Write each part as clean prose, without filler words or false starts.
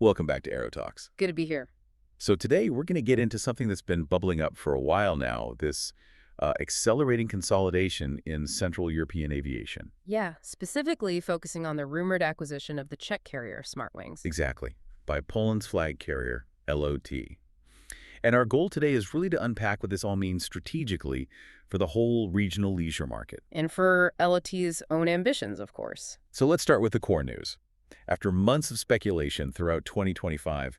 Welcome back to Aero Talks. Good to be here. So today we're going to get into something that's been bubbling up for a while now, this accelerating consolidation in Central European aviation. Yeah, specifically focusing on the rumored acquisition of the Czech carrier Smartwings. Exactly, by Poland's flag carrier, LOT. And our goal today is really to unpack what this all means strategically for the whole regional leisure market. And for LOT's own ambitions, of course. So let's start with the core news. After months of speculation throughout 2025,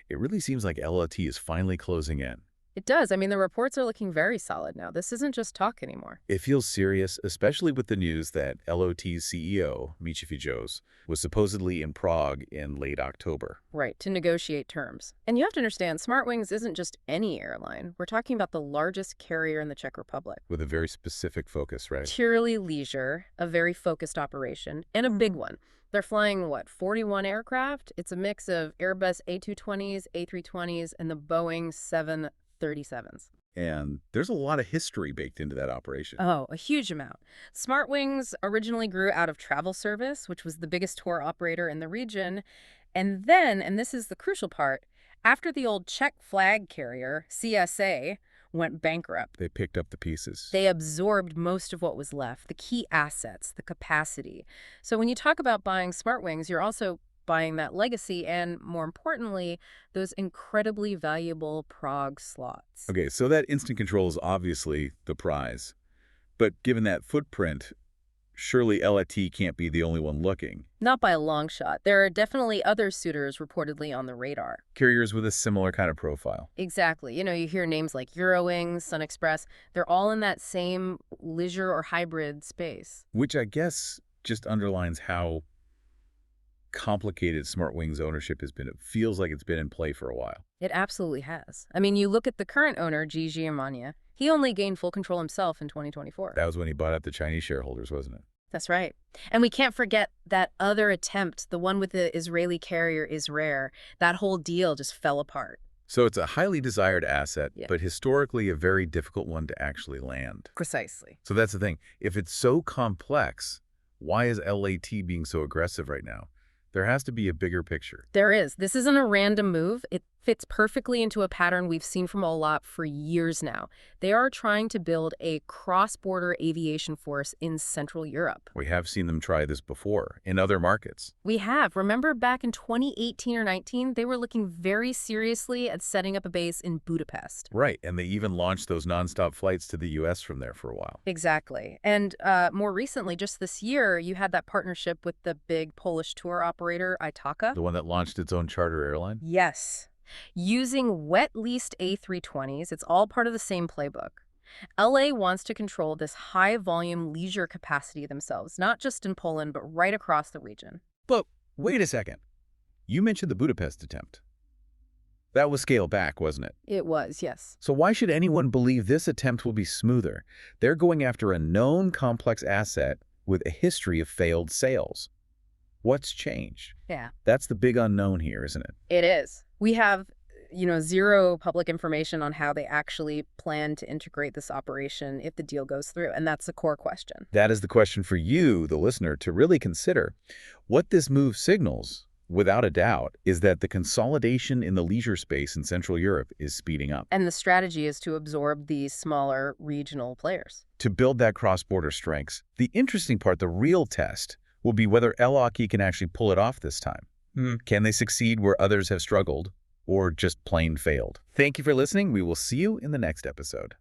it really seems like LOT is finally closing in. It does. I mean, the reports are looking very solid now. This isn't just talk anymore. It feels serious, especially with the news that LOT's CEO, Michał was supposedly in Prague in late October. Right, to negotiate terms. And you have to understand, Smartwings isn't just any airline. We're talking about the largest carrier in the Czech Republic. With a very specific focus, right? Purely leisure, a very focused operation, and a big one. They're flying, 41 aircraft? It's a mix of Airbus A220s, A320s, and the Boeing 737s. And there's a lot of history baked into that operation. Oh, a huge amount. Smartwings originally grew out of travel service, which was the biggest tour operator in the region. And then, and this is the crucial part, after the old Czech flag carrier, CSA, went bankrupt, They picked up the pieces. they absorbed most of what was left, the key assets, the capacity. So when you talk about buying Smartwings, you're also buying that legacy and, more importantly, those incredibly valuable Prague slots. Okay, so that instant control is obviously the prize. But given that footprint, surely LOT can't be the only one looking. Not by a long shot. There are definitely other suitors reportedly on the radar. Carriers with a similar kind of profile. Exactly. You hear names like Eurowings, Sun Express. They're all in that same leisure or hybrid space. Which I guess just underlines how complicated Smartwings ownership has been. It feels like it's been in play for a while. It absolutely has. I mean, you look at the current owner, Gigi Armania. He only gained full control himself in 2024. That was when he bought out the Chinese shareholders, wasn't it? That's right. And we can't forget that other attempt, the one with the Israeli carrier Israir. That whole deal just fell apart. So it's a highly desired asset, Yeah. but historically a very difficult one to actually land. Precisely. So that's the thing. If it's so complex, why is LAT being so aggressive right now? There has to be a bigger picture. There is. This isn't a random move. It fits perfectly into a pattern we've seen from LOT for years now. They are trying to build a cross-border aviation force in Central Europe. We have seen them try this before in other markets. We have. Remember back in 2018 or 19, they were looking very seriously at setting up a base in Budapest. Right, and they even launched those nonstop flights to the U.S. from there for a while. Exactly. And more recently, just this year, you had that partnership with the big Polish tour operator, Itaka. The one that launched its own charter airline? Yes. Using wet-leased A320s, it's all part of the same playbook. LA wants to control this high-volume leisure capacity themselves, not just in Poland, but right across the region. But wait a second. You mentioned the Budapest attempt. That was scaled back, wasn't it? It was, yes. So why should anyone believe this attempt will be smoother? They're going after a known complex asset with a history of failed sales. What's changed? Yeah. That's the big unknown here, isn't it? It is. We have, zero public information on how they actually plan to integrate this operation if the deal goes through, and that's the core question. That is the question for you, the listener, to really consider. What this move signals, without a doubt, is that the consolidation in the leisure space in Central Europe is speeding up. And the strategy is to absorb these smaller regional players. To build that cross-border strength, the interesting part, the real test, will be whether LOT can actually pull it off this time. Can they succeed where others have struggled, or just plain failed? Thank you for listening. We will see you in the next episode.